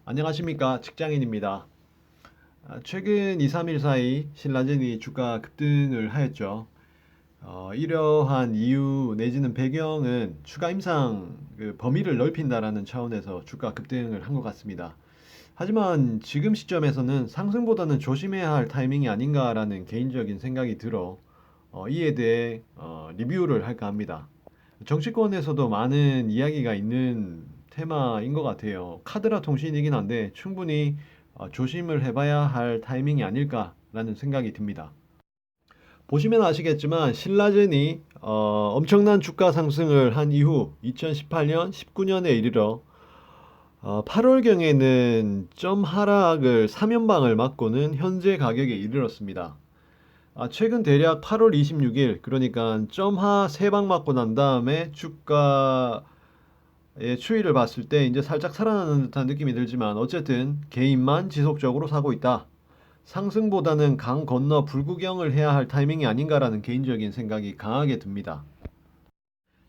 안녕하십니까, 직장인입니다. 최근 2, 3일 사이 신라젠이 주가 급등을 하였죠. 이러한 이유 내지는 배경은 추가 임상 범위를 넓힌다라는 차원에서 주가 급등을 한 것 같습니다. 하지만 지금 시점에서는 상승보다는 조심해야 할 타이밍이 아닌가라는 개인적인 생각이 들어 이에 대해 리뷰를 할까 합니다. 정치권에서도 많은 이야기가 있는 테마인 것 같아요. 카드라 통신이긴 한데 충분히 조심을 해봐야 할 타이밍이 아닐까라는 생각이 듭니다. 보시면 아시겠지만 신라젠이 엄청난 주가 상승을 한 이후 2018년, 19년에 이르러 8월경에는 점 하락을 3연방을 맞고는 현재 가격에 이르렀습니다. 최근 대략 8월 26일, 그러니까 점하 3방 맞고 난 다음에 주가의 추이를 봤을 때 이제 살짝 살아나는 듯한 느낌이 들지만 어쨌든 개인만 지속적으로 사고 있다. 상승보다는 강 건너 불구경을 해야 할 타이밍이 아닌가라는 개인적인 생각이 강하게 듭니다.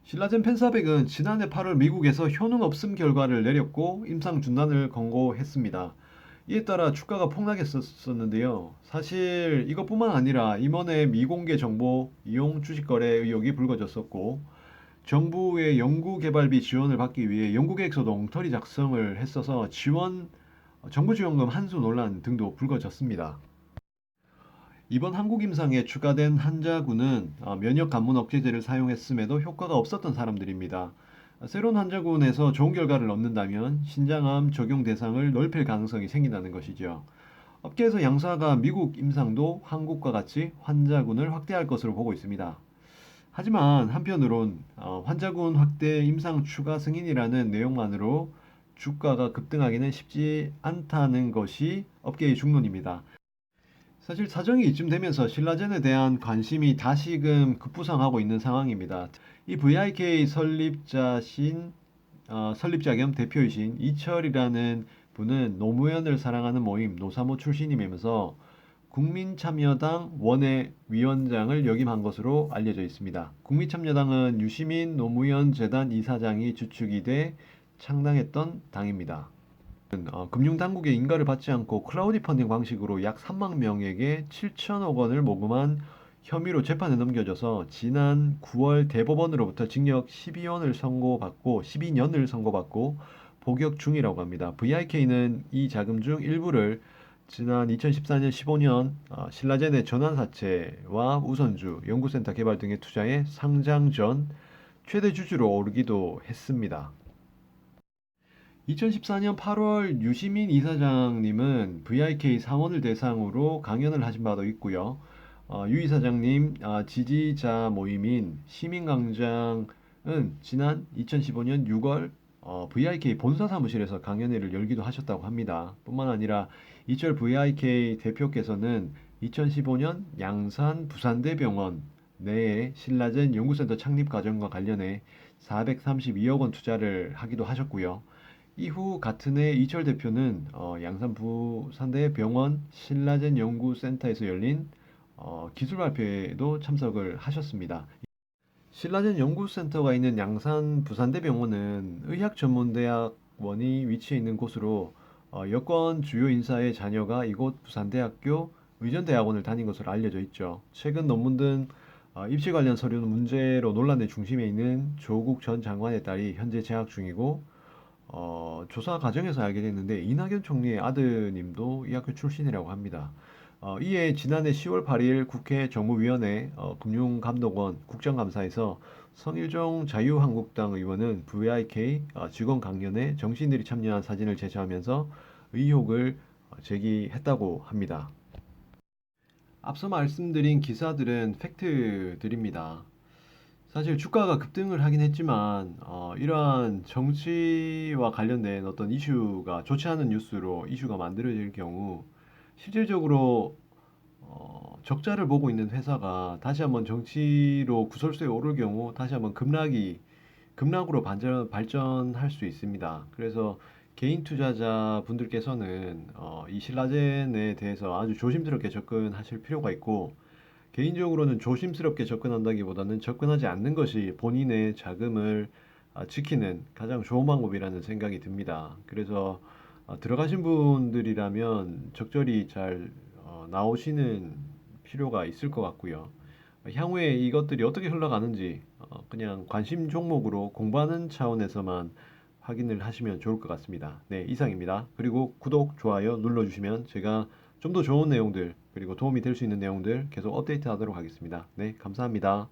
신라젠 펜사백은 지난해 8월 미국에서 효능 없음 결과를 내렸고 임상 중단을 권고했습니다. 이에 따라 주가가 폭락했었는데요. 사실 이것뿐만 아니라 임원의 미공개 정보 이용 주식 거래 의혹이 불거졌었고 정부의 연구개발비 지원을 받기 위해 연구계획서도 엉터리 작성을 했어서 정부 지원금 한수 논란 등도 불거졌습니다. 이번 한국 임상에 추가된 환자군은 면역 감문 억제제를 사용했음에도 효과가 없었던 사람들입니다. 새로운 환자군에서 좋은 결과를 얻는다면 신장암 적용 대상을 넓힐 가능성이 생긴다는 것이죠. 업계에서 양사가 미국 임상도 한국과 같이 환자군을 확대할 것으로 보고 있습니다. 하지만 한편으론 환자군 확대 임상 추가 승인이라는 내용만으로 주가가 급등하기는 쉽지 않다는 것이 업계의 중론입니다. 사실 사정이 이쯤 되면서 신라젠에 대한 관심이 다시금 급부상하고 있는 상황입니다. 이 VIK 설립자 겸 대표이신 이철이라는 분은 노무현을 사랑하는 모임 노사모 출신이면서 국민참여당 원외 위원장을 역임한 것으로 알려져 있습니다. 국민참여당은 유시민 노무현 재단 이사장이 주축이 돼 창당했던 당입니다. 금융당국의 인가를 받지 않고 클라우디 펀딩 방식으로 약 3만 명에게 7천억 원을 모금한 혐의로 재판에 넘겨져서 지난 9월 대법원으로부터 징역 12년을 선고받고 복역 중이라고 합니다. VIK는 이 자금 중 일부를 지난 2014년 15년 신라젠의 전환사채와 우선주, 연구센터 개발 등에 투자해 상장 전 최대 주주로 오르기도 했습니다. 2014년 8월 유시민 이사장님은 VIK 상원을 대상으로 강연을 하신 바도 있고요. 유 이사장님 지지자 모임인 시민광장은 지난 2015년 6월 VIK 본사 사무실에서 강연회를 열기도 하셨다고 합니다. 뿐만 아니라 이철 VIK 대표께서는 2015년 양산 부산대병원 내에 신라젠 연구센터 창립 과정과 관련해 432억 원 투자를 하기도 하셨고요. 이후 같은 해 이철 대표는 양산 부산대 병원 신라젠 연구센터에서 열린 기술 발표회에도 참석을 하셨습니다. 신라젠 연구센터가 있는 양산 부산대병원은 의학전문대학원이 위치해 있는 곳으로 여권 주요 인사의 자녀가 이곳 부산대학교 의전대학원을 다닌 것으로 알려져 있죠. 최근 논문 등 입시 관련 서류 문제로 논란의 중심에 있는 조국 전 장관의 딸이 현재 재학 중이고 조사 과정에서 알게 됐는데 이낙연 총리의 아드님도 이 학교 출신이라고 합니다. 이에 지난해 10월 8일 국회 정무위원회 금융감독원 국정감사에서 성일종 자유한국당 의원은 VIK 직원 강연에 정치인들이 참여한 사진을 제시하면서 의혹을 제기했다고 합니다. 앞서 말씀드린 기사들은 팩트들입니다. 사실 주가가 급등을 하긴 했지만 이러한 정치와 관련된 어떤 이슈가 좋지 않은 뉴스로 이슈가 만들어질 경우 실질적으로 적자를 보고 있는 회사가 다시 한번 정치로 구설수에 오를 경우 다시 한번 급락으로 발전할 수 있습니다. 그래서 개인 투자자 분들께서는 이 신라젠에 대해서 아주 조심스럽게 접근하실 필요가 있고 개인적으로는 조심스럽게 접근한다기보다는 접근하지 않는 것이 본인의 자금을 지키는 가장 좋은 방법이라는 생각이 듭니다. 그래서 들어가신 분들이라면 적절히 잘 나오시는 필요가 있을 것 같고요. 향후에 이것들이 어떻게 흘러가는지 그냥 관심 종목으로 공부하는 차원에서만 확인을 하시면 좋을 것 같습니다. 네, 이상입니다. 그리고 구독, 좋아요 눌러주시면 제가 좀 더 좋은 내용들, 그리고 도움이 될 수 있는 내용들 계속 업데이트 하도록 하겠습니다. 네, 감사합니다.